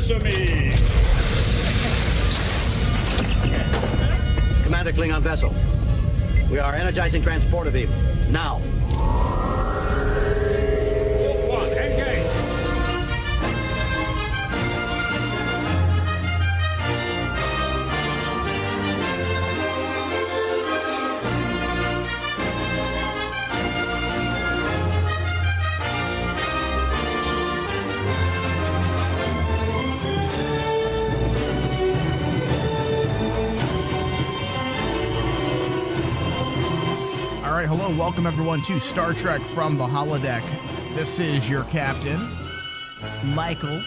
Sesame! Commander Klingon vessel. We are energizing transporter beam. Now. One, engage! All right, hello, welcome everyone to Star Trek from the Holodeck. This is your captain, Michael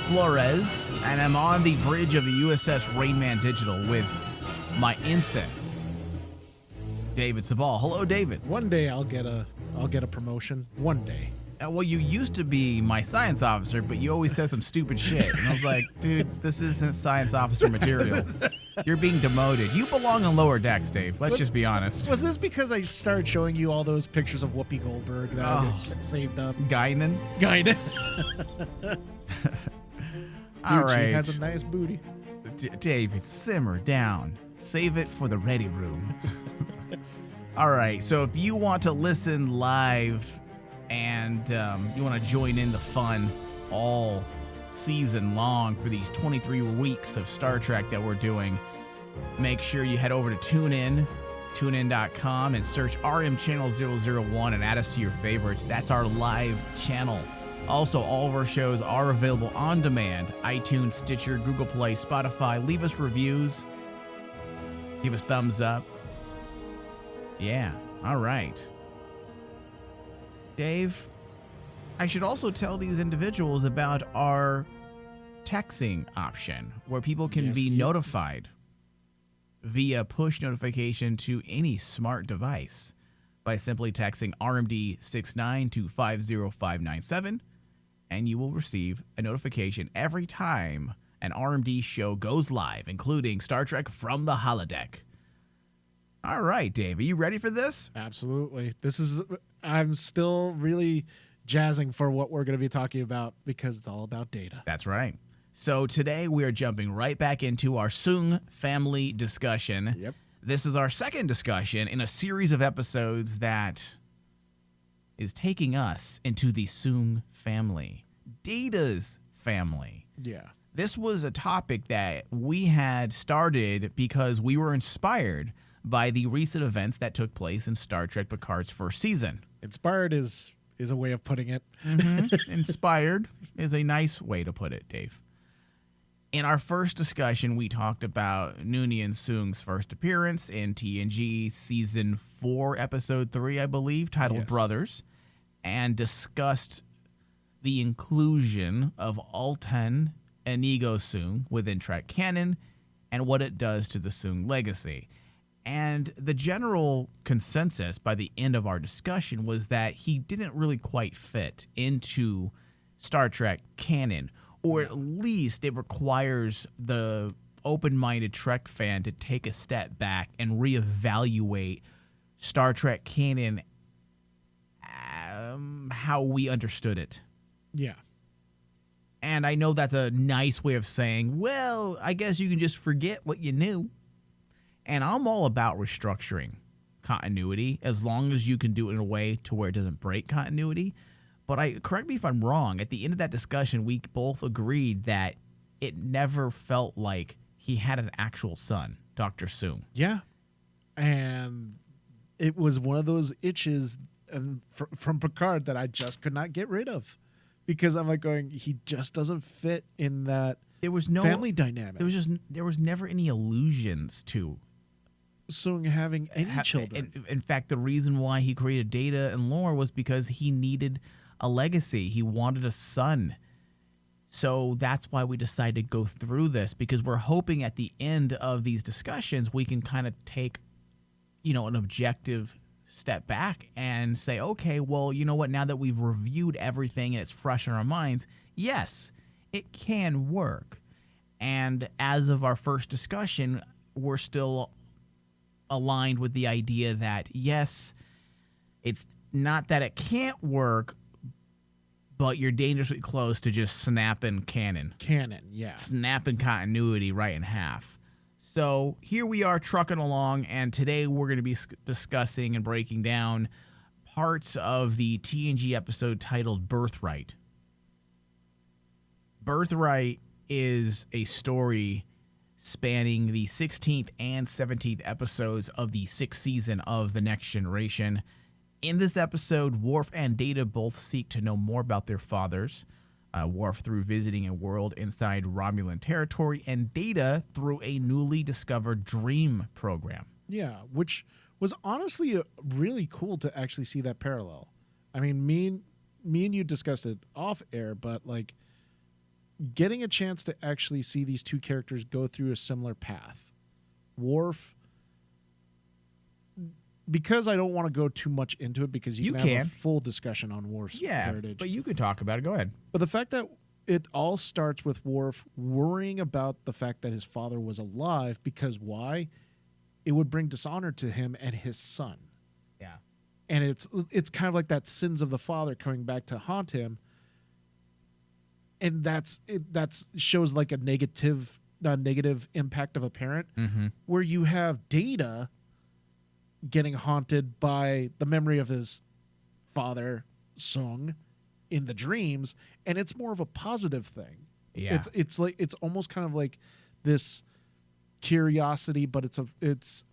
Flores, and I'm on the bridge of the USS Rainman Digital with my ensign, David Sabal. Hello, David. One day I'll get a promotion. One day. Well, you used to be my science officer, but you always said some stupid shit. And I was like, dude, this isn't science officer material. You're being demoted. You belong on lower decks, Dave. Let's just be honest. Was this because I started showing you all those pictures of Whoopi Goldberg that I had saved up? Guinan? Guinan. All Dude, right. She has a nice booty. David, simmer down. Save it for the ready room. All right, so if you want to listen live and you want to join in the fun all season long for these 23 weeks of Star Trek that we're doing, make sure you head over to tunein.com and search RM Channel 001 and add us to your favorites. That's our live channel. Also, all of our shows are available on demand: iTunes, Stitcher, Google Play, Spotify. Leave us reviews. Give us thumbs up. Yeah, all right. Dave, I should also tell these individuals about our texting option where people can be notified via push notification to any smart device by simply texting RMD69 to 50597, and you will receive a notification every time an RMD show goes live, including Star Trek from the Holodeck. All right, Dave, are you ready for this? Absolutely. I'm still really jazzing for what we're going to be talking about because it's all about data. That's right. So today we are jumping right back into our Soong family discussion. Yep. This is our second discussion in a series of episodes that is taking us into the Soong family, Data's family. Yeah. This was a topic that we had started because we were inspired by the recent events that took place in Star Trek Picard's first season. Inspired is a way of putting it. Inspired is a nice way to put it, Dave. In our first discussion, we talked about Noonien Soong's first appearance in TNG Season 4, Episode 3, I believe, titled Brothers, and discussed the inclusion of Alten Inigo Soong within Trek canon and what it does to the Soong legacy. And the general consensus by the end of our discussion was that he didn't really quite fit into Star Trek canon, or at least it requires the open-minded Trek fan to take a step back and reevaluate Star Trek canon, how we understood it. Yeah. And I know that's a nice way of saying, well, I guess you can just forget what you knew. And I'm all about restructuring continuity as long as you can do it in a way to where it doesn't break continuity. But correct me if I'm wrong, at the end of that discussion, we both agreed that it never felt like he had an actual son, Dr. Soong. Yeah. And it was one of those itches from Picard that I just could not get rid of. Because I'm like going, he just doesn't fit in that family dynamic. There was never any allusions to Soong having any children. In fact, the reason why he created Data and Lore was because he needed a legacy. He wanted a son. So that's why we decided to go through this, because we're hoping at the end of these discussions we can kind of take, an objective step back and say, okay, well, you know what? Now that we've reviewed everything and it's fresh in our minds, yes, it can work. And as of our first discussion, we're still aligned with the idea that, yes, it's not that it can't work, but you're dangerously close to just snapping canon. Yeah. Snapping continuity right in half. So here we are trucking along, and today we're going to be discussing and breaking down parts of the TNG episode titled Birthright. Birthright is a story spanning the 16th and 17th episodes of the 6th season of The Next Generation. In this episode, Worf and Data both seek to know more about their fathers. Worf through visiting a world inside Romulan territory, and Data through a newly discovered dream program. Yeah, which was honestly really cool to actually see that parallel. I mean, me and you discussed it off air, but like getting a chance to actually see these two characters go through a similar path. Worf, because I don't want to go too much into it because you can have a full discussion on Worf's heritage. But you can talk about it. Go ahead. But the fact that it all starts with Worf worrying about the fact that his father was alive, because why? It would bring dishonor to him and his son. Yeah. And it's kind of like that sins of the father coming back to haunt him. And that's shows like a negative impact of a parent, where you have Data getting haunted by the memory of his father, Soong, in the dreams, and it's more of a positive thing. Yeah. It's like it's almost kind of like this curiosity, but it's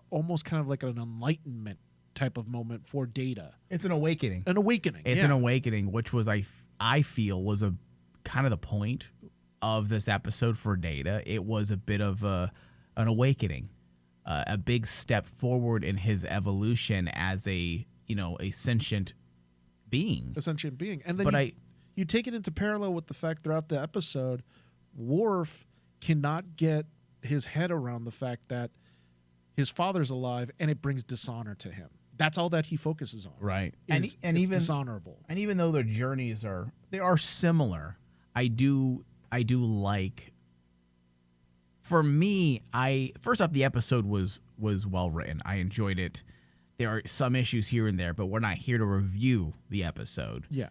almost kind of like an enlightenment type of moment for Data. It's an awakening. An awakening. It's an awakening, which was I feel was a kind of the point of this episode for Data. It was a bit of an awakening. A big step forward in his evolution as a sentient being. A sentient being. And then you take it into parallel with the fact throughout the episode, Worf cannot get his head around the fact that his father's alive, and it brings dishonor to him. That's all that he focuses on. Right. And It's even dishonorable. And even though their journeys are similar, I do like. For me, first off, the episode was well written. I enjoyed it. There are some issues here and there, but we're not here to review the episode. Yeah.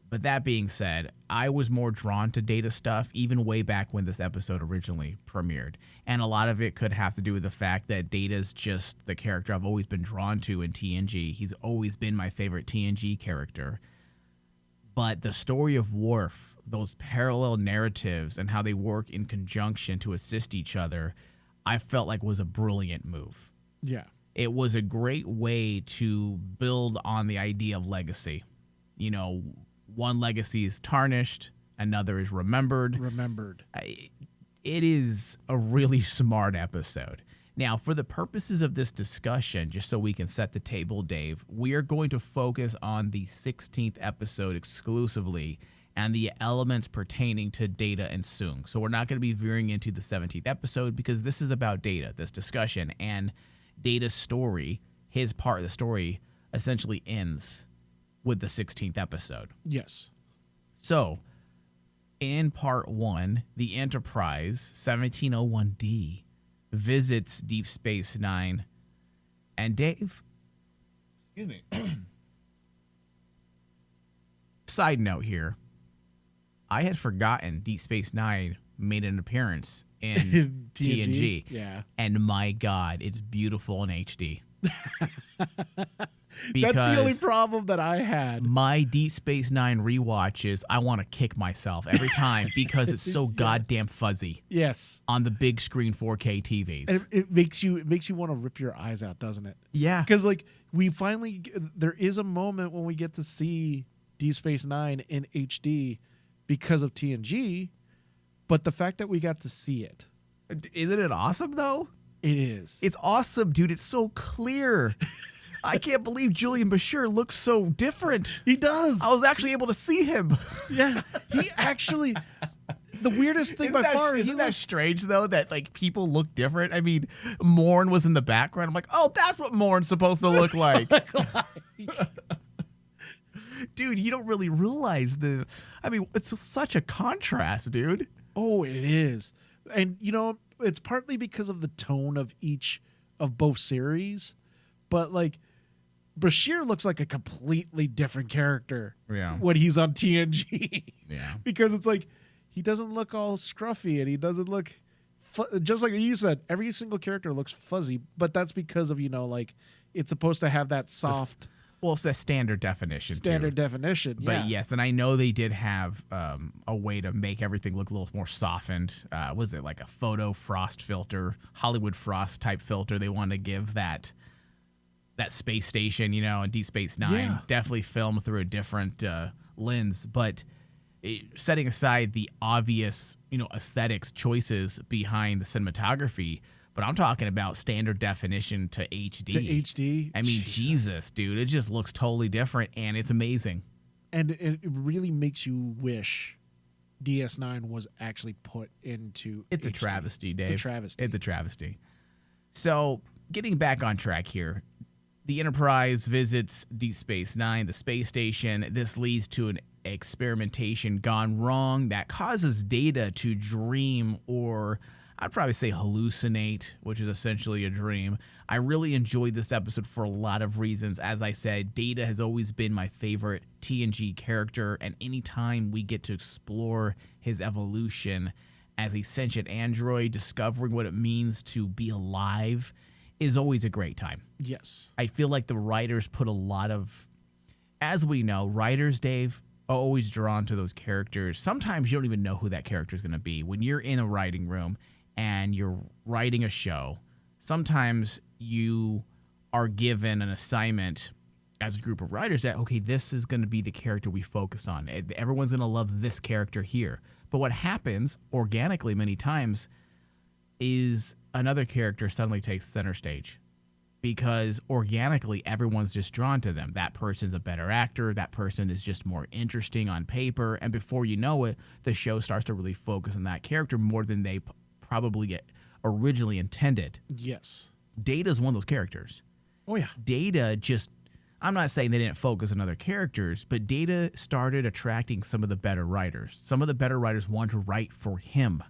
But that being said, I was more drawn to Data stuff even way back when this episode originally premiered. And a lot of it could have to do with the fact that Data's just the character I've always been drawn to in TNG. He's always been my favorite TNG character. But the story of Worf, those parallel narratives and how they work in conjunction to assist each other, I felt like was a brilliant move. Yeah. It was a great way to build on the idea of legacy. One legacy is tarnished, another is remembered. It is a really smart episode. Now, for the purposes of this discussion, just so we can set the table, Dave, we are going to focus on the 16th episode exclusively and the elements pertaining to Data and Soong. So we're not going to be veering into the 17th episode because this is about Data, this discussion, and Data's story, his part of the story, essentially ends with the 16th episode. Yes. So, in part 1, the Enterprise 1701D visits Deep Space Nine, and Dave, excuse me. Side note here, I had forgotten Deep Space Nine made an appearance in TNG. Yeah. And my God, it's beautiful in HD. That's the only problem that I had. My Deep Space Nine rewatches, I want to kick myself every time because it's so goddamn fuzzy. Yes. On the big screen 4K TVs. And it makes you want to rip your eyes out, doesn't it? Yeah. Because like there is a moment when we get to see Deep Space Nine in HD because of TNG, but the fact that we got to see it. Isn't it awesome though? It is. It's awesome, dude. It's so clear. I can't believe Julian Bashir looks so different. He does. I was actually able to see him. Yeah. He actually, the weirdest thing Isn't that strange though that like people look different? I mean, Morn was in the background. I'm like, oh, that's what Morn's supposed to look like. Dude, you don't really realize it's such a contrast, dude. Oh, it is. And it's partly because of the tone of both series, but like Bashir looks like a completely different character Yeah. when he's on TNG. Yeah. Because it's like he doesn't look all scruffy and he doesn't look just like you said, every single character looks fuzzy, but that's because of, like it's supposed to have that soft Well, it's the standard definition. definition. But yeah. yes, and I know they did have a way to make everything look a little more softened. Was it like a photo frost filter, Hollywood frost type filter? They wanted to give that space station, and Deep Space Nine definitely filmed through a different lens. But setting aside the obvious, aesthetics choices behind the cinematography, but I'm talking about standard definition to HD. To HD? I mean, Jesus, dude, it just looks totally different, and it's amazing. And it really makes you wish DS9 was actually put into It's HD. a travesty, Dave. It's a travesty. It's a travesty. So, getting back on track here, the Enterprise visits Deep Space Nine, the space station. This leads to an experimentation gone wrong that causes Data to dream, or I'd probably say hallucinate, which is essentially a dream. I really enjoyed this episode for a lot of reasons. As I said, Data has always been my favorite TNG character, and anytime we get to explore his evolution as a sentient android, discovering what it means to be alive, is always a great time. Yes. I feel like the writers put a lot of, as we know, writers, Dave, are always drawn to those characters. Sometimes you don't even know who that character is going to be. When you're in a writing room and you're writing a show, sometimes you are given an assignment as a group of writers that, okay, this is going to be the character we focus on. Everyone's going to love this character here. But what happens organically many times is another character suddenly takes center stage, because organically everyone's just drawn to them. That person's a better actor. That person is just more interesting on paper. And before you know it, the show starts to really focus on that character more than they probably originally intended. Yes. Data's one of those characters. Oh, yeah. Data just, I'm not saying they didn't focus on other characters, but Data started attracting some of the better writers. Some of the better writers wanted to write for him.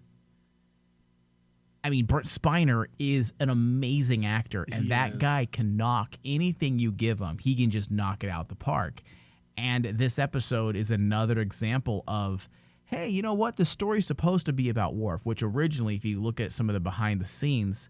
I mean, Brent Spiner is an amazing actor, and that guy can knock anything you give him. He can just knock it out the park. And this episode is another example of, hey, you know what? The story's supposed to be about Worf, which originally, if you look at some of the behind the scenes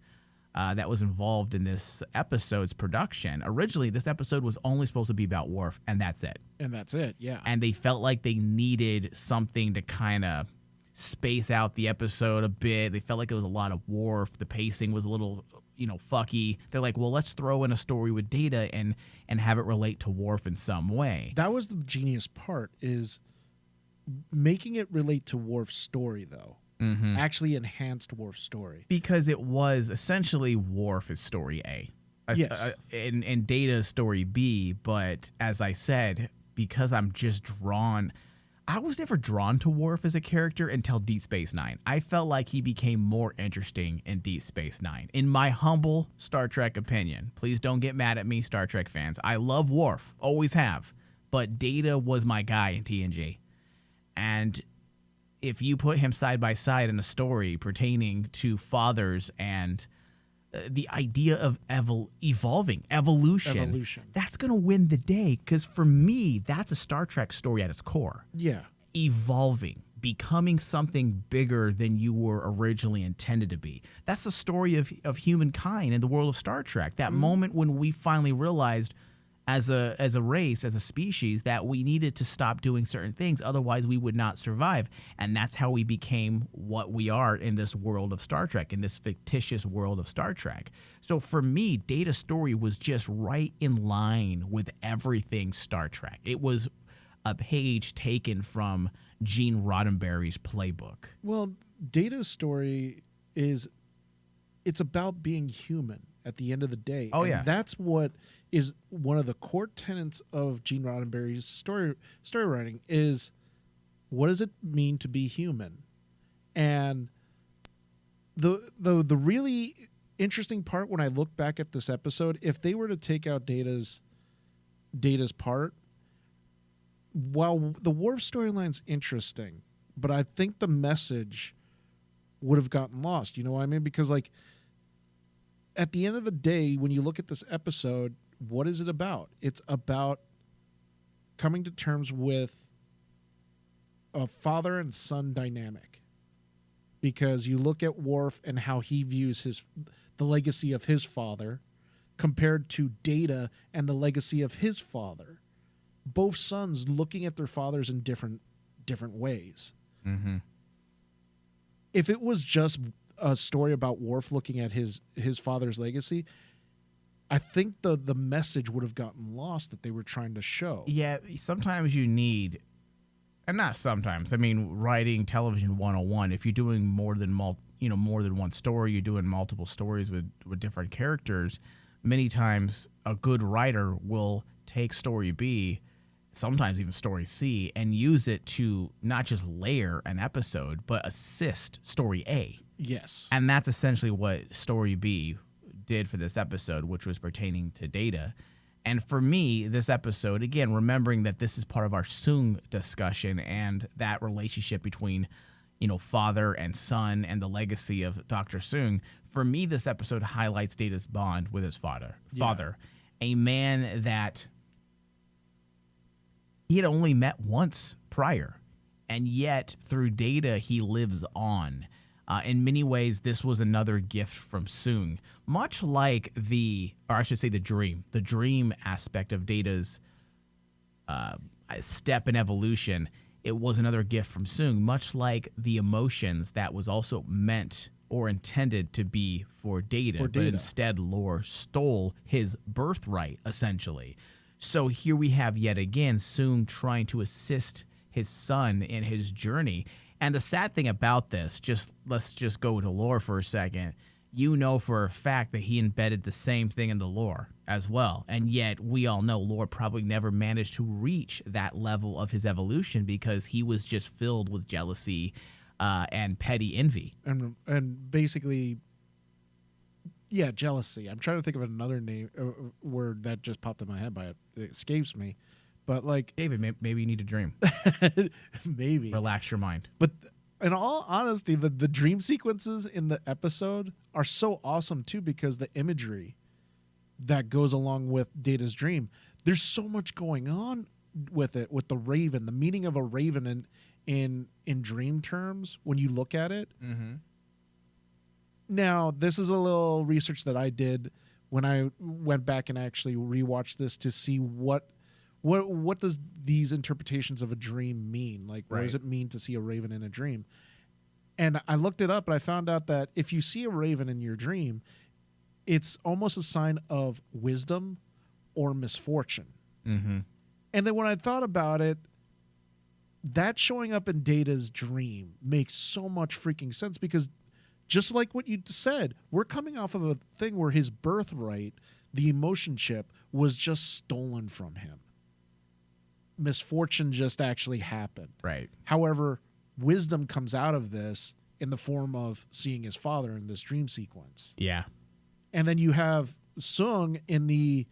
that was involved in this episode's production, originally this episode was only supposed to be about Worf, and that's it. And that's it, yeah. And they felt like they needed something to kind of space out the episode a bit. They felt like it was a lot of Worf. The pacing was a little, fucky. They're like, well, let's throw in a story with Data and have it relate to Worf in some way. That was the genius part, is making it relate to Worf's story, though. Mm-hmm. Actually enhanced Worf's story. Because it was essentially Worf's story A. Yes. And Data's story B. But as I said, because I'm just drawn, I was never drawn to Worf as a character until Deep Space Nine. I felt like he became more interesting in Deep Space Nine. In my humble Star Trek opinion, please don't get mad at me, Star Trek fans. I love Worf, always have. But Data was my guy in TNG. And if you put him side by side in a story pertaining to fathers and the idea of evolution, that's going to win the day, because for me, that's a Star Trek story at its core. Yeah. Evolving, becoming something bigger than you were originally intended to be. That's the story of humankind in the world of Star Trek. That moment when we finally realized as a race, as a species, that we needed to stop doing certain things, otherwise we would not survive. And that's how we became what we are in this world of Star Trek, in this fictitious world of Star Trek. So for me, Data's story was just right in line with everything Star Trek. It was a page taken from Gene Roddenberry's playbook. Well, Data's story it's about being human at the end of the day. Oh, and yeah. That's what is one of the core tenets of Gene Roddenberry's story writing, is what does it mean to be human? And the really interesting part when I look back at this episode, if they were to take out Data's part, while the Worf storyline's interesting, but I think the message would have gotten lost. You know what I mean? Because, like, at the end of the day, when you look at this episode, what is it about? It's about coming to terms with a father and son dynamic. Because you look at Worf and how he views the legacy of his father compared to Data and the legacy of his father. Both sons looking at their fathers in different ways. Mm-hmm. If it was just a story about Worf looking at his father's legacy, I think the message would have gotten lost that they were trying to show. Yeah, sometimes you need, and not sometimes. I mean, writing television 101. If you're doing more than one story, you're doing multiple stories with different characters. Many times, a good writer will take story B, sometimes even story C, and use it to not just layer an episode, but assist story A. Yes. And that's essentially what story B did for this episode, which was pertaining to Data. And for me, this episode, again, remembering that this is part of our Soong discussion and that relationship between, father and son and the legacy of Dr. Soong, for me, this episode highlights Data's bond with his father. A man that he had only met once prior, and yet through Data, he lives on. In many ways, this was another gift from Soong, much like the dream aspect of Data's step in evolution. It was another gift from Soong, much like the emotions that was also meant or intended to be for Data, but instead Lore stole his birthright, essentially. So here we have yet again Soong trying to assist his son in his journey. And the sad thing about this, let's just go to Lore for a second. For a fact that he embedded the same thing into Lore as well. And yet we all know Lore probably never managed to reach that level of his evolution because he was just filled with jealousy and petty envy. And basically, yeah, jealousy. I'm trying to think of another word that just popped in my head, but it escapes me. But like, David, maybe you need to dream. Maybe. Relax your mind. But in all honesty, the dream sequences in the episode are so awesome too, because the imagery that goes along with Data's dream, there's so much going on with it, with the raven, the meaning of a raven in dream terms when you look at it. Mm-hmm. Now, this is a little research that I did when I went back and actually rewatched this to see what does these interpretations of a dream mean? Like, what does it mean to see a raven in a dream? And I looked it up, and I found out that if you see a raven in your dream, it's almost a sign of wisdom or misfortune. Mm-hmm. And then when I thought about it, that showing up in Data's dream makes so much freaking sense, because just like what you said, we're coming off of a thing where his birthright, the emotion chip, was just stolen from him. Misfortune just actually happened. Right. However, wisdom comes out of this in the form of seeing his father in this dream sequence. Yeah. And then you have Soong in the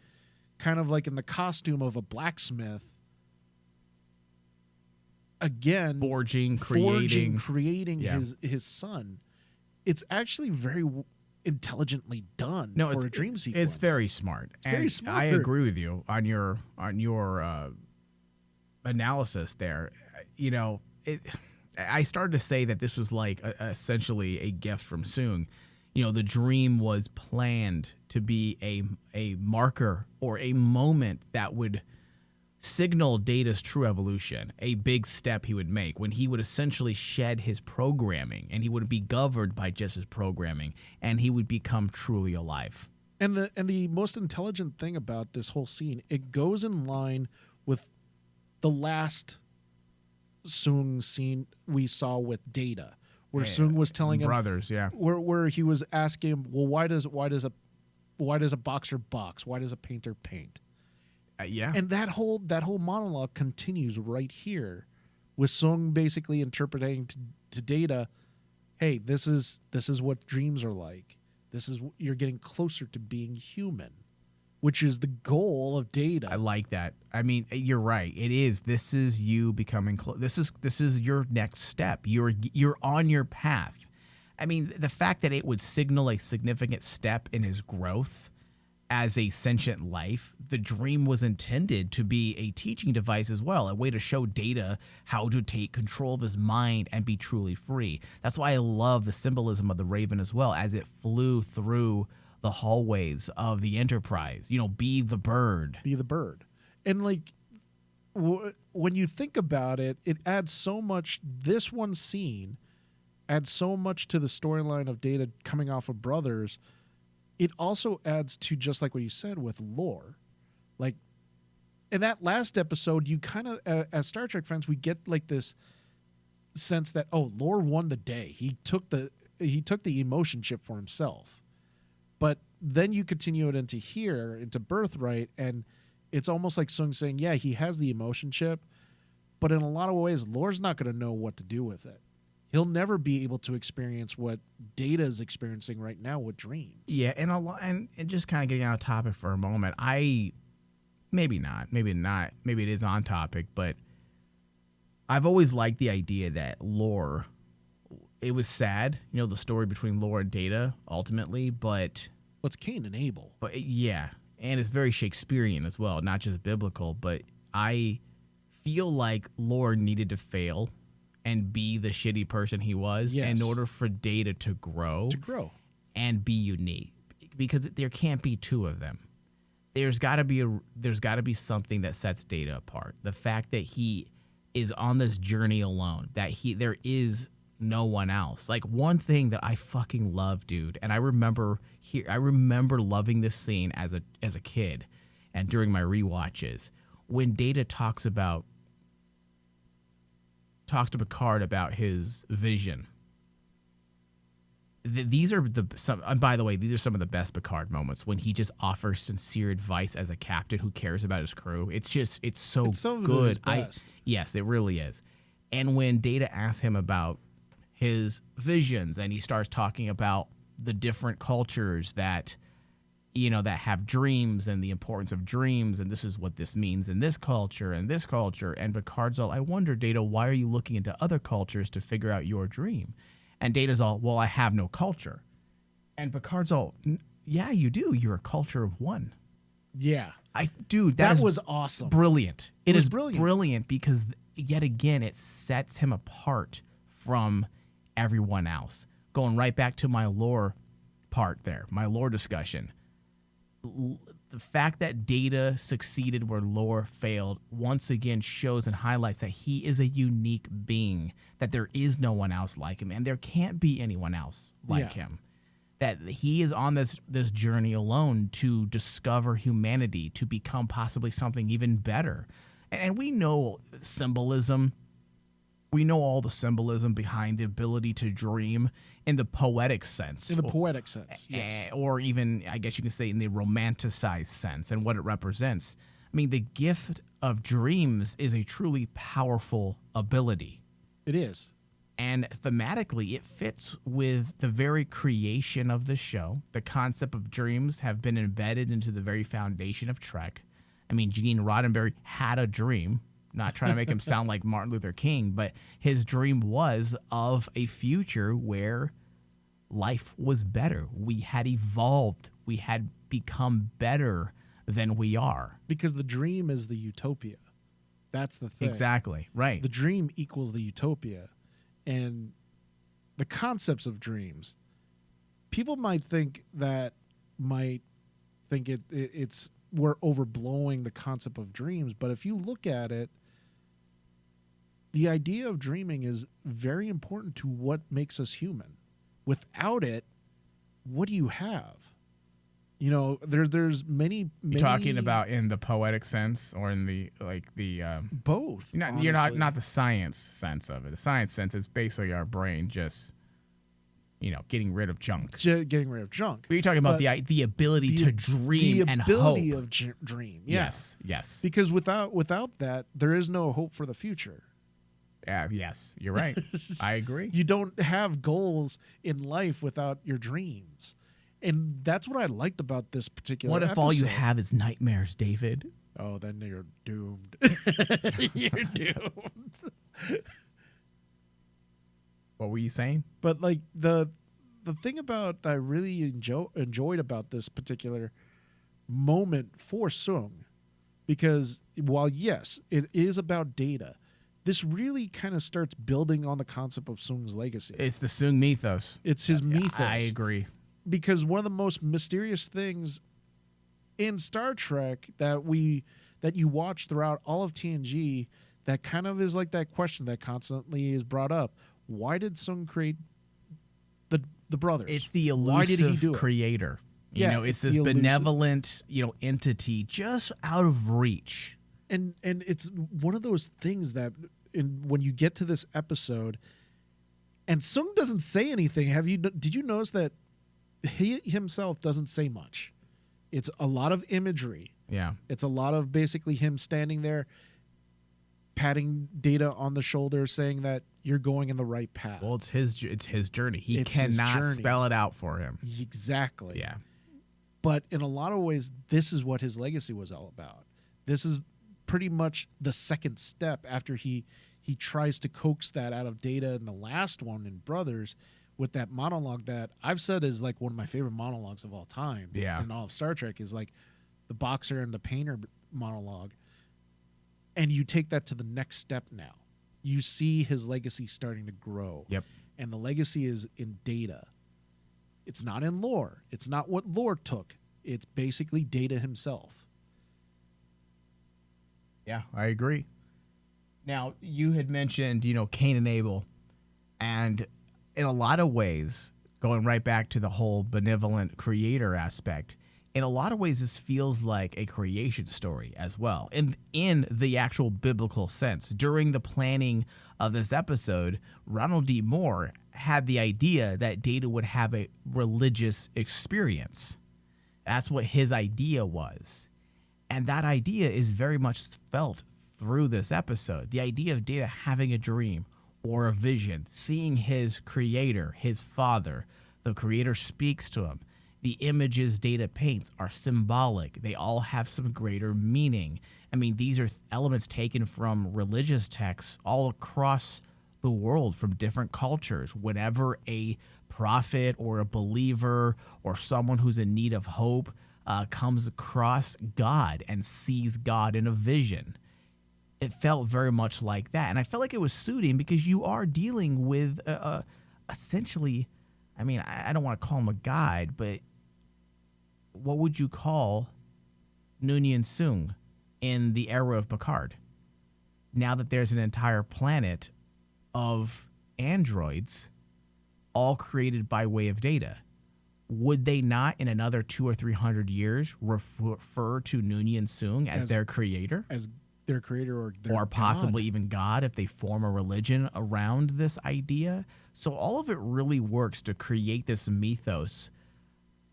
kind of like in the costume of a blacksmith. Again, Forging, creating his son. It's actually very intelligently done for a dream sequence. It's very smart. It's very smart. I agree with you on your analysis there. I started to say that this was like essentially a gift from Soong. The dream was planned to be a marker or a moment that would signal Data's true evolution, a big step he would make when he would essentially shed his programming and he would be governed by just his programming and he would become truly alive. And the most intelligent thing about this whole scene, it goes in line with the last Soong scene we saw with Data, where Soong was telling him brothers, where he was asking him, well, why does a boxer box? Why does a painter paint? And that whole monologue continues right here, with Soong basically interpreting to Data, hey, this is what dreams are like. You're getting closer to being human, which is the goal of Data. I like that. I mean, you're right. It is. This is you becoming close. This is your next step. You're on your path. I mean, the fact that it would signal a significant step in his growth as a sentient life, the dream was intended to be a teaching device as well, a way to show Data how to take control of his mind and be truly free. That's why I love the symbolism of the raven as well, as it flew through the hallways of the Enterprise. Be the bird. Be the bird. And like when you think about it, it adds so much. This one scene adds so much to the storyline of Data coming off of Brothers. It also adds to, just like what you said, with lore. Like in that last episode, you kind of, as Star Trek fans, we get like this sense that, oh, lore won the day. He took the emotion chip for himself. But then you continue it into Birthright, and it's almost like Soong saying, yeah, he has the emotion chip, but in a lot of ways, lore's not going to know what to do with it. He'll never be able to experience what Data is experiencing right now with dreams. Yeah, and just kind of getting out of topic for a moment, maybe it is on topic, but I've always liked the idea that lore, it was sad, the story between lore and Data ultimately, but what's Cain and Abel? But yeah, and it's very Shakespearean as well, not just biblical, but I feel like lore needed to fail and be the shitty person he was in order for Data to grow and be unique, because there can't be two of them. There's got to be something that sets Data apart. The fact that he is on this journey alone, that there is no one else. Like, one thing that I fucking love, dude, and I remember loving this scene as a kid and during my rewatches, when Data talks to Picard about his vision. These are by the way, these are some of the best Picard moments, when he just offers sincere advice as a captain who cares about his crew. It's so good. Yes, it really is. And when Data asks him about his visions, and he starts talking about the different cultures that have dreams and the importance of dreams, and this is what this means in this culture and this culture. And Picard's all, I wonder, Data, why are you looking into other cultures to figure out your dream? And Data's all, well, I have no culture. And Picard's all, yeah, you do. You're a culture of one. Yeah. That was awesome. Brilliant. It is brilliant. Brilliant because, yet again, it sets him apart from everyone else. Going right back to my lore part there, my lore discussion. The fact that Data succeeded where lore failed once again shows and highlights that he is a unique being, that there is no one else like him, and there can't be anyone else like him. That he is on this journey alone to discover humanity, to become possibly something even better. And we know symbolism. We know all the symbolism behind the ability to dream in the poetic sense. Yes. Or even, I guess you can say, in the romanticized sense and what it represents. I mean, the gift of dreams is a truly powerful ability. It is. And thematically, it fits with the very creation of the show. The concept of dreams have been embedded into the very foundation of Trek. I mean, Gene Roddenberry had a dream. Not trying to make him sound like Martin Luther King, but his dream was of a future where life was better. We had evolved. We had become better than we are. Because the dream is the utopia. That's the thing. Exactly, right. The dream equals the utopia. And the concepts of dreams, people might think it's we're overblowing the concept of dreams, but if you look at it, the idea of dreaming is very important to what makes us human. Without it, what do you have? There's many. You're talking about in the poetic sense, or in the both. You're not the science sense of it. The science sense is basically our brain just getting rid of junk. Getting rid of junk. But you're talking about the ability to dream and hope. The ability of dream. Yeah. Yes. Because without that, there is no hope for the future. Yes, you're right. I agree. You don't have goals in life without your dreams. And that's what I liked about this particular episode. What if all you have is nightmares, David? Oh, then you're doomed. You're doomed. What were you saying? But like the thing about that I really enjoyed about this particular moment for Soong, because while yes, it is about Data, this really kind of starts building on the concept of Soong's legacy. It's the Soong mythos. It's his mythos. I agree. Because one of the most mysterious things in Star Trek that you watch throughout all of TNG, that kind of is like that question that constantly is brought up. Why did Soong create the brothers? It's the Why did he elusive do it? creator. It's this the elusive- benevolent, entity just out of reach. And it's one of those things that when you get to this episode, and Soong doesn't say anything. Did you notice that he himself doesn't say much? It's a lot of imagery. Yeah. It's a lot of basically him standing there, patting Data on the shoulder, saying that you're going in the right path. Well, it's his journey. He It's his cannot journey. spell it out for him. Exactly. Yeah. But in a lot of ways, this is what his legacy was all about. This is pretty much the second step after he tries to coax that out of Data in the last one in Brothers, with that monologue that I've said is like one of my favorite monologues of all time. Yeah. In all of Star Trek is like the boxer and the painter monologue. And you take that to the next step now. You see his legacy starting to grow. Yep. And the legacy is in Data. It's not in Lore. It's not what Lore took. It's basically Data himself. Yeah, I agree. Now, you had mentioned, Cain and Abel. And in a lot of ways, going right back to the whole benevolent creator aspect, in a lot of ways, this feels like a creation story as well. In the actual biblical sense, during the planning of this episode, Ronald D. Moore had the idea that Data would have a religious experience. That's what his idea was. And that idea is very much felt through this episode. The idea of Data having a dream or a vision, seeing his creator, his father. The creator speaks to him. The images Data paints are symbolic. They all have some greater meaning. I mean, these are elements taken from religious texts all across the world from different cultures. Whenever a prophet or a believer or someone who's in need of hope comes across God and sees God in a vision, it felt very much like that. And I felt like it was suiting because you are dealing with essentially, I mean, I don't want to call him a guide, but what would you call Noonien Soong in the era of Picard? Now that there's an entire planet of androids all created by way of Data, would they not in another 200 or 300 years refer to Noonien Soong as their creator? As their creator or their or possibly God. even God if they form a religion around this idea. So all of it really works to create this mythos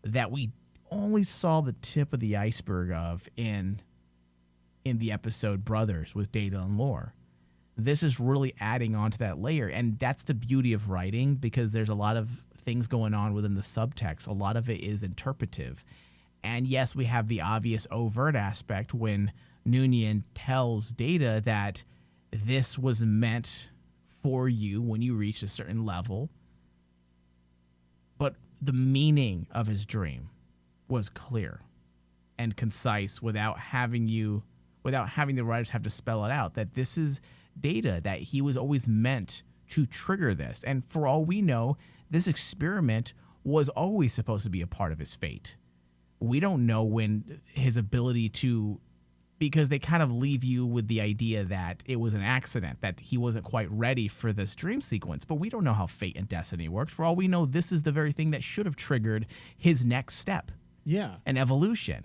that we only saw the tip of the iceberg of in the episode Brothers with Data and Lore. This is really adding on to that layer, and that's the beauty of writing because there's a lot of things going on within the subtext. A lot of it is interpretive. And yes, we have the obvious overt aspect when Noonien tells Data that this was meant for you when you reach a certain level. But the meaning of his dream was clear and concise without having the writers have to spell it out, that this is Data, that he was always meant to trigger this. And for all we know, this experiment was always supposed to be a part of his fate. We don't know when his ability to, because they kind of leave you with the idea that it was an accident, that he wasn't quite ready for this dream sequence. But we don't know how fate and destiny works. For all we know, this is the very thing that should have triggered his next step. Yeah. An evolution.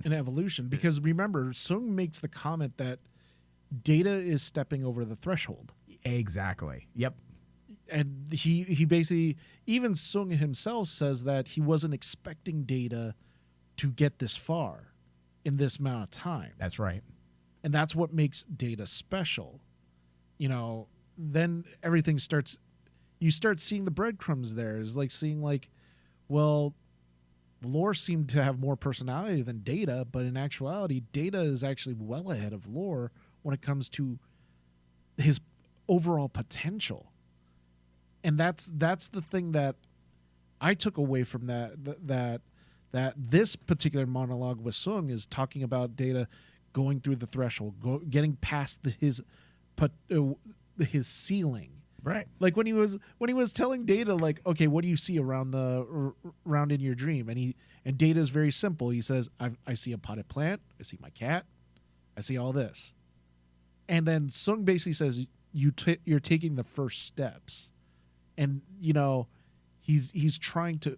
Because remember, Soong makes the comment that Data is stepping over the threshold. Exactly. Yep. And he basically, even Soong himself says that he wasn't expecting Data to get this far in this amount of time. That's right. And that's what makes Data special. Then everything starts, you start seeing the breadcrumbs there. It's like seeing well, Lore seemed to have more personality than Data, but in actuality, Data is actually well ahead of Lore when it comes to his overall potential. And that's the thing that I took away from that that this particular monologue with Soong is talking about Data going through the threshold, getting past his ceiling. Right. Like when he was telling Data, like, okay, what do you see around in your dream? And Data is very simple. He says, I see a potted plant, I see my cat, I see all this. And then Soong basically says, you're taking the first steps. And, he's trying to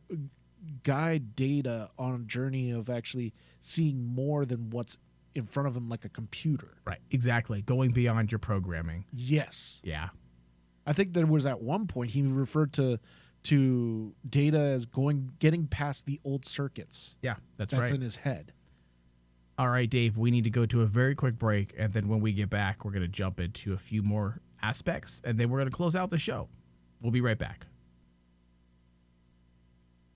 guide Data on a journey of actually seeing more than what's in front of him, like a computer. Right. Exactly. Going beyond your programming. Yes. Yeah. I think there was at one point he referred to Data as getting past the old circuits. Yeah, that's That's right. in his head. All right, Dave, we need to go to a very quick break, and then when we get back, we're going to jump into a few more aspects, and then we're going to close out the show. We'll be right back.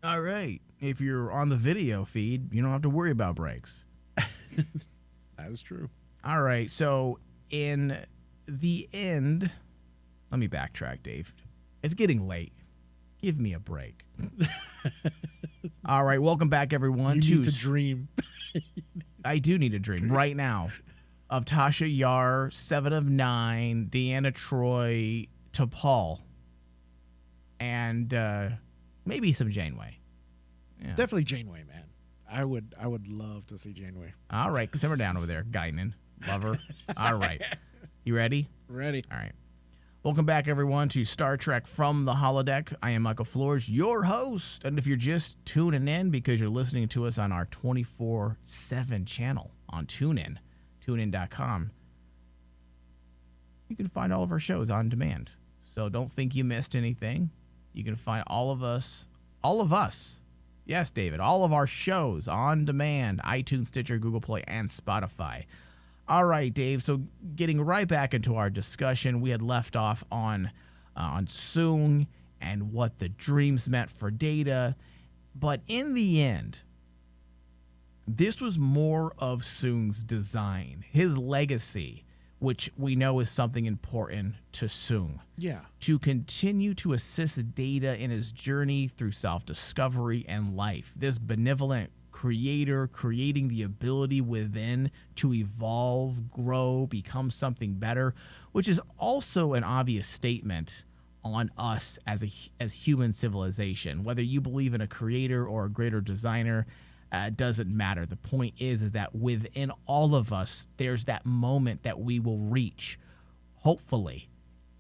All right. If you're on the video feed, you don't have to worry about breaks. That is true. All right. So in the end, let me backtrack, Dave. It's getting late. Give me a break. All right. Welcome back, everyone. You need to dream. I do need a dream right now of Tasha Yar, 7 of 9, Deanna Troi, T'Pol, and maybe some Janeway. Yeah. Definitely Janeway, man. I would love to see Janeway. All right. Simmer down over there, Guinan. Lover. All right. You ready? Ready. All right. Welcome back, everyone, to Star Trek from the Holodeck. I am Michael Flores, your host. And if you're just tuning in because you're listening to us on our 24/7 channel on TuneIn, tunein.com, you can find all of our shows on demand. So don't think you missed anything. You can find all of us, yes, David, all of our shows on demand, iTunes, Stitcher, Google Play, and Spotify. All right, Dave. So getting right back into our discussion, we had left off on Soong and what the dreams meant for Data. But in the end, this was more of Soong's design, his legacy, which we know is something important to Soong. Yeah. To continue to assist Data in his journey through self-discovery and life. This benevolent creator creating the ability within to evolve, grow, become something better, which is also an obvious statement on us as human civilization. Whether you believe in a creator or a greater designer, doesn't matter. The point is that within all of us, there's that moment that we will reach, hopefully,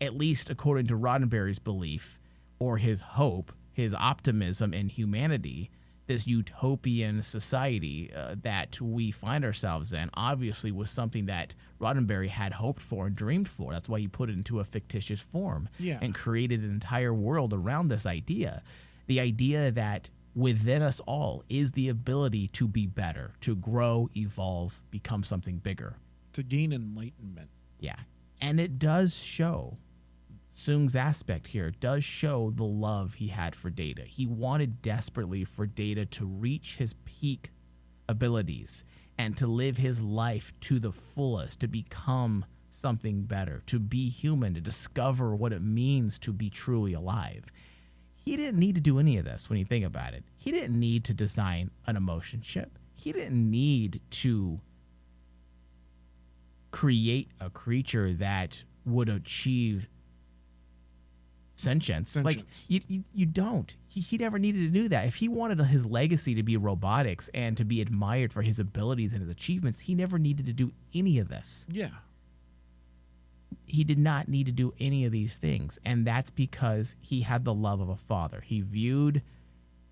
at least according to Roddenberry's belief or his hope, his optimism in humanity. This utopian society that we find ourselves in obviously was something that Roddenberry had hoped for and dreamed for. That's why he put it into a fictitious form and created an entire world around this idea. The idea that within us all is the ability to be better, to grow, evolve, become something bigger. To gain enlightenment. Yeah. And it does show. Soong's aspect here does show the love he had for Data. He wanted desperately for Data to reach his peak abilities and to live his life to the fullest, to become something better, to be human, to discover what it means to be truly alive. He didn't need to do any of this when you think about it. He didn't need to design an emotion chip. He didn't need to create a creature that would achieve sentience. Like you don't. He never needed to do that. If he wanted his legacy to be robotics and to be admired for his abilities and his achievements, he never needed to do any of this. Yeah. He did not need to do any of these things, and that's because he had the love of a father. He viewed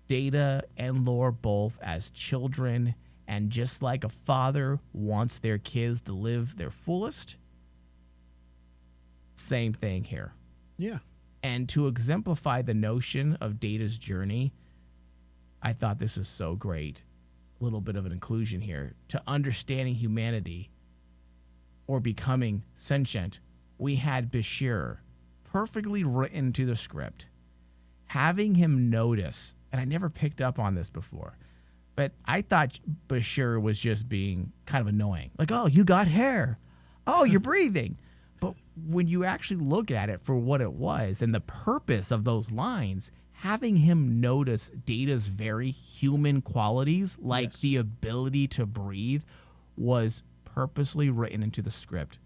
Data and Lore both as children, and just like a father wants their kids to live their fullest, same thing here. Yeah. And to exemplify the notion of Data's journey, I thought this was so great. A little bit of an inclusion here. To understanding humanity or becoming sentient, we had Bashir perfectly written to the script. Having him notice, and I never picked up on this before, but I thought Bashir was just being kind of annoying. Like, oh, you got hair. Oh, you're breathing. But when you actually look at it for what it was and the purpose of those lines, having him notice Data's very human qualities, like Yes. the ability to breathe, was purposely written into the script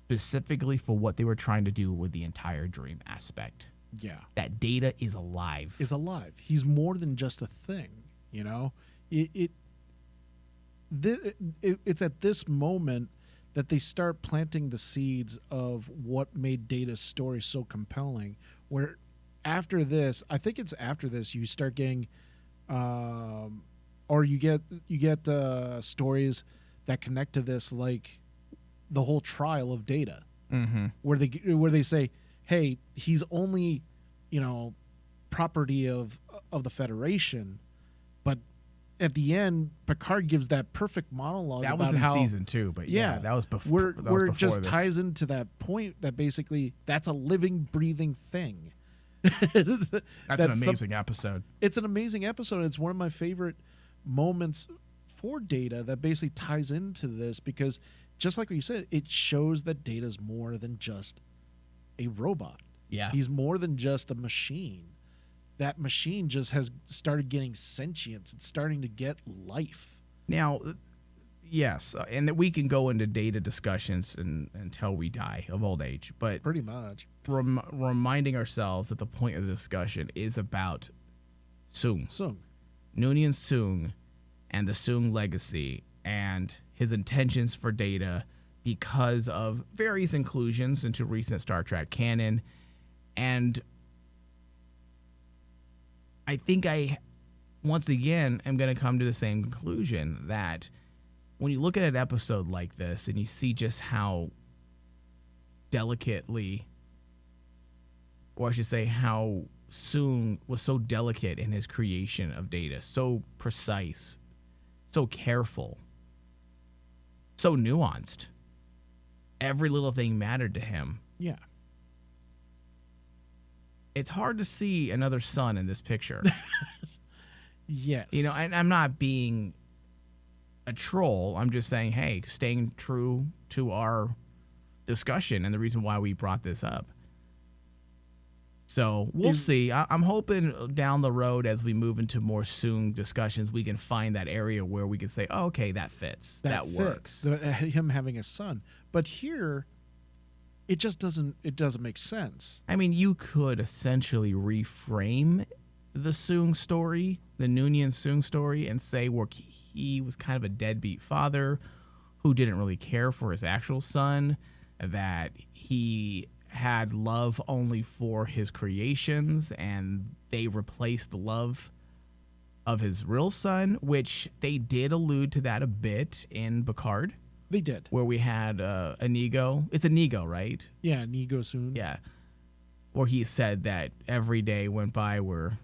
specifically for what they were trying to do with the entire dream aspect. Yeah. That Data is alive. Is alive. He's more than just a thing, you know? It's at this moment that they start planting the seeds of what made Data's story so compelling, where after this, I think it's after this, you start getting or you get stories that connect to this, like the whole trial of Data, where they say, hey, he's only, property of the Federation, but at the end, Picard gives that perfect monologue that about was in how season 2, but yeah, that was before. Where it just ties into that point that basically that's a living, breathing thing. That's an amazing episode. It's an amazing episode. It's one of my favorite moments for Data that basically ties into this, because just like what you said, it shows that Data's more than just a robot. Yeah. He's more than just a machine. That machine just has started getting sentience. It's starting to get life. Now, yes, and that we can go into Data discussions until we die of old age, but Pretty much. reminding ourselves that the point of the discussion is about Soong. Noonien Soong and the Soong legacy and his intentions for Data because of various inclusions into recent Star Trek canon. And I think once again, am going to come to the same conclusion that when you look at an episode like this and you see just how delicately, or I should say how Soong was so delicate in his creation of Data, so precise, so careful, so nuanced. Every little thing mattered to him. Yeah. It's hard to see another son in this picture. Yes. And I'm not being a troll. I'm just saying, hey, staying true to our discussion and the reason why we brought this up. So we'll see. I'm hoping down the road as we move into more Soong discussions, we can find that area where we can say, oh, okay, that fits. That works. Him having a son. But here, it just doesn't make sense. I mean, you could essentially reframe the Soong story, the Noonien Soong story, and say where he was kind of a deadbeat father who didn't really care for his actual son, that he had love only for his creations, and they replaced the love of his real son, which they did allude to that a bit in Picard. They did. Where we had Inigo. It's Inigo, right? Yeah, Inigo soon. Yeah. Where he said that every day went by where,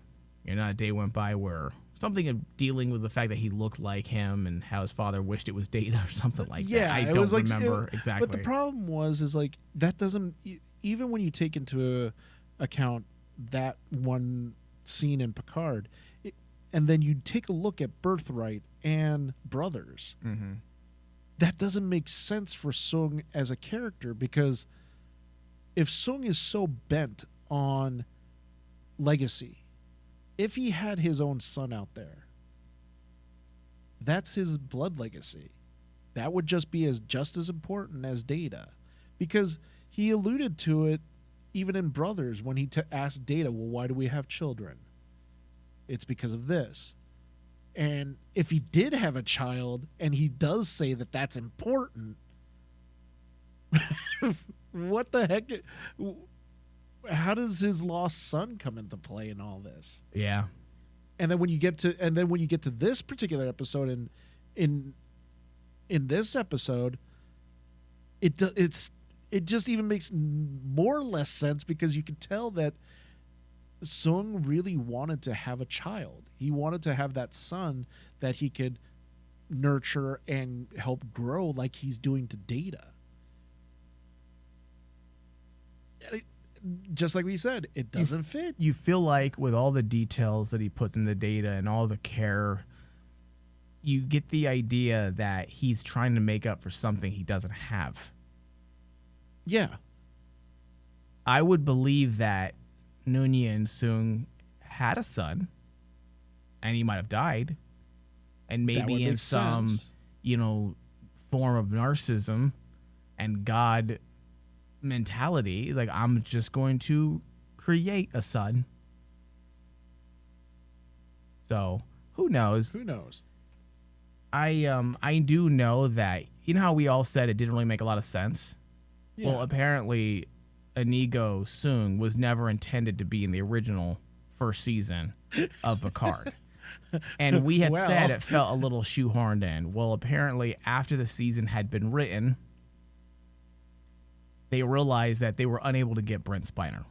not a day went by where something of dealing with the fact that he looked like him and how his father wished it was Data or something like that. I don't remember exactly. But the problem was like that doesn't, even when you take into account that one scene in Picard, and then you take a look at Birthright and Brothers, that doesn't make sense for Soong as a character, because if Soong is so bent on legacy, if he had his own son out there, that's his blood legacy. That would just be just as important as Data, because he alluded to it even in Brothers when he asked Data, well, why do we have children? It's because of this. And if he did have a child, and he does say that that's important, what the heck? How does his lost son come into play in all this? Yeah. And then when you get to this particular episode, in this episode, it just even makes more or less sense, because you can tell that Soong really wanted to have a child. He wanted to have that son that he could nurture and help grow like he's doing to Data. Just like we said, it doesn't fit. You feel like with all the details that he puts in the Data and all the care, you get the idea that he's trying to make up for something he doesn't have. Yeah. I would believe that Noonien Soong had a son, and he might have died, and That would maybe in make some, sense. form of narcissism and God mentality, like, I'm just going to create a son. So who knows? Who knows? I do know that, how we all said it didn't really make a lot of sense. Yeah. Well, apparently, Inigo Soong was never intended to be in the original first season of Picard. And we had Well. said it felt a little shoehorned in. Well, apparently, after the season had been written, they realized that they were unable to get Brent Spiner.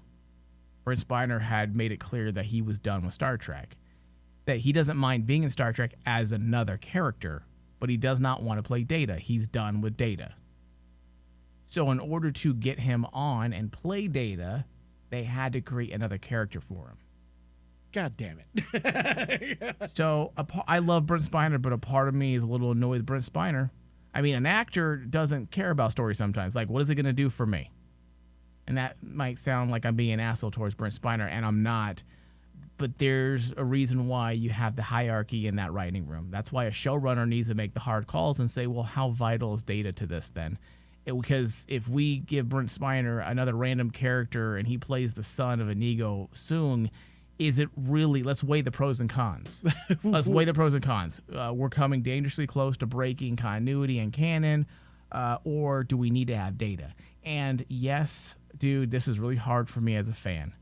Brent Spiner had made it clear that he was done with Star Trek, that he doesn't mind being in Star Trek as another character, but he does not want to play Data. He's done with Data. So in order to get him on and play Data, they had to create another character for him. God damn it. So I love Brent Spiner, but a part of me is a little annoyed with Brent Spiner. I mean, an actor doesn't care about story sometimes. Like, what is it going to do for me? And that might sound like I'm being an asshole towards Brent Spiner, and I'm not. But there's a reason why you have the hierarchy in that writing room. That's why a showrunner needs to make the hard calls and say, well, how vital is Data to this then? Because if we give Brent Spiner another random character and he plays the son of Inigo Soong, is it really, let's weigh the pros and cons. Let's weigh the pros and cons. We're coming dangerously close to breaking continuity and canon, or do we need to have Data? And yes, dude, this is really hard for me as a fan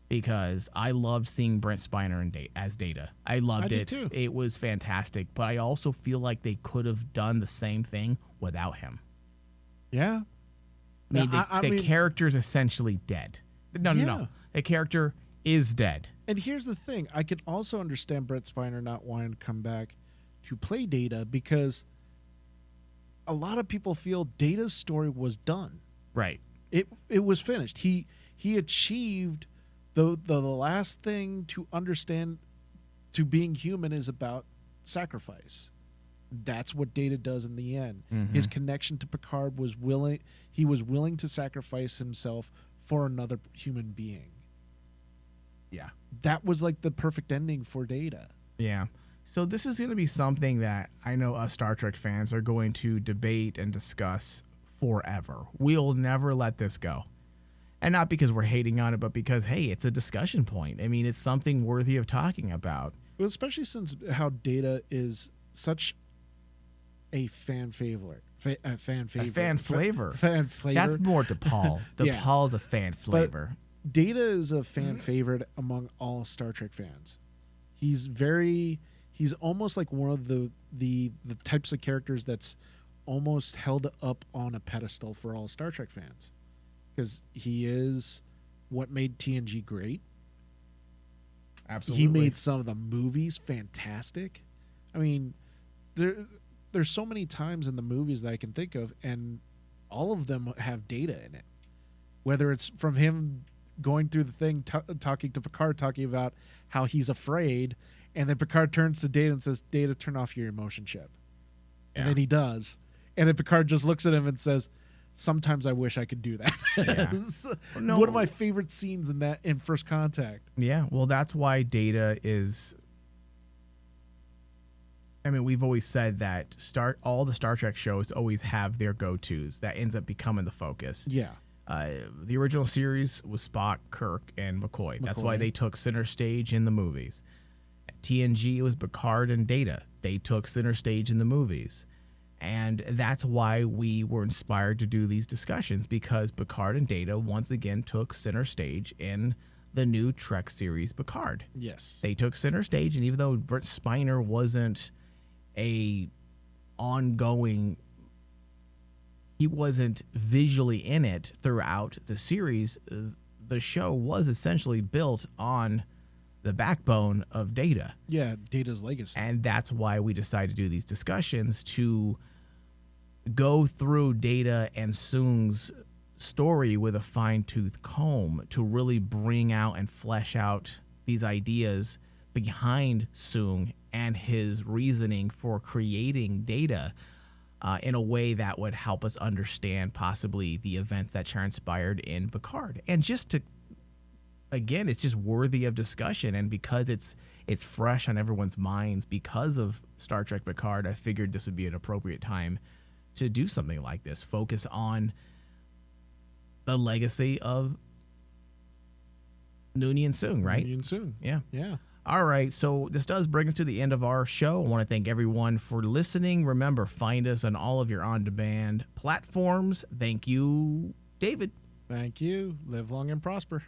because I loved seeing Brent Spiner as Data. I loved it. Too. It was fantastic, but I also feel like they could have done the same thing without him. Yeah. I mean, Now, the character's essentially dead. No. The character is dead. And here's the thing. I can also understand Brett Spiner not wanting to come back to play Data because a lot of people feel Data's story was done. Right. It was finished. He achieved the last thing to understand to being human is about sacrifice. That's what Data does in the end. Mm-hmm. His connection to Picard was willing. He was willing to sacrifice himself for another human being. Yeah. That was like the perfect ending for Data. Yeah. So this is going to be something that I know us Star Trek fans are going to debate and discuss forever. We'll never let this go. And not because we're hating on it, but because, hey, it's a discussion point. I mean, it's something worthy of talking about. Well, especially since how Data is such a fan favorite. A fan flavor. Fan flavor. That's more DePaul. Yeah. DePaul's a fan flavor. Data is a fan favorite among all Star Trek fans. He's almost like one of the types of characters that's almost held up on a pedestal for all Star Trek fans. Because he is what made TNG great. Absolutely. He made some of the movies fantastic. I mean, there's so many times in the movies that I can think of, and all of them have Data in it. Whether it's from him going through the thing, talking to Picard, talking about how he's afraid, and then Picard turns to Data and says, Data, turn off your emotion chip. Yeah. And then he does. And then Picard just looks at him and says, sometimes I wish I could do that. Yeah. No. One of my favorite scenes in First Contact. Yeah, well, that's why Data is. I mean, we've always said that all the Star Trek shows always have their go-tos that ends up becoming the focus. Yeah. The original series was Spock, Kirk, and McCoy. That's why they took center stage in the movies. At TNG, it was Picard and Data. They took center stage in the movies. And that's why we were inspired to do these discussions, because Picard and Data once again took center stage in the new Trek series Picard. Yes. They took center stage, and even though Brent Spiner wasn't he wasn't visually in it throughout the series, the show was essentially built on the backbone of Data. Yeah, Data's legacy. And that's why we decided to do these discussions, to go through Data and Soong's story with a fine-tooth comb, to really bring out and flesh out these ideas behind Soong and his reasoning for creating Data in a way that would help us understand possibly the events that transpired in Picard. And just to again, it's just worthy of discussion. And because it's fresh on everyone's minds because of Star Trek Picard, I figured this would be an appropriate time to do something like this. Focus on the legacy of Noonien and Soong, right? Noonien and Soong. Yeah. Yeah. All right, so this does bring us to the end of our show. I want to thank everyone for listening. Remember, find us on all of your on-demand platforms. Thank you, David. Thank you. Live long and prosper.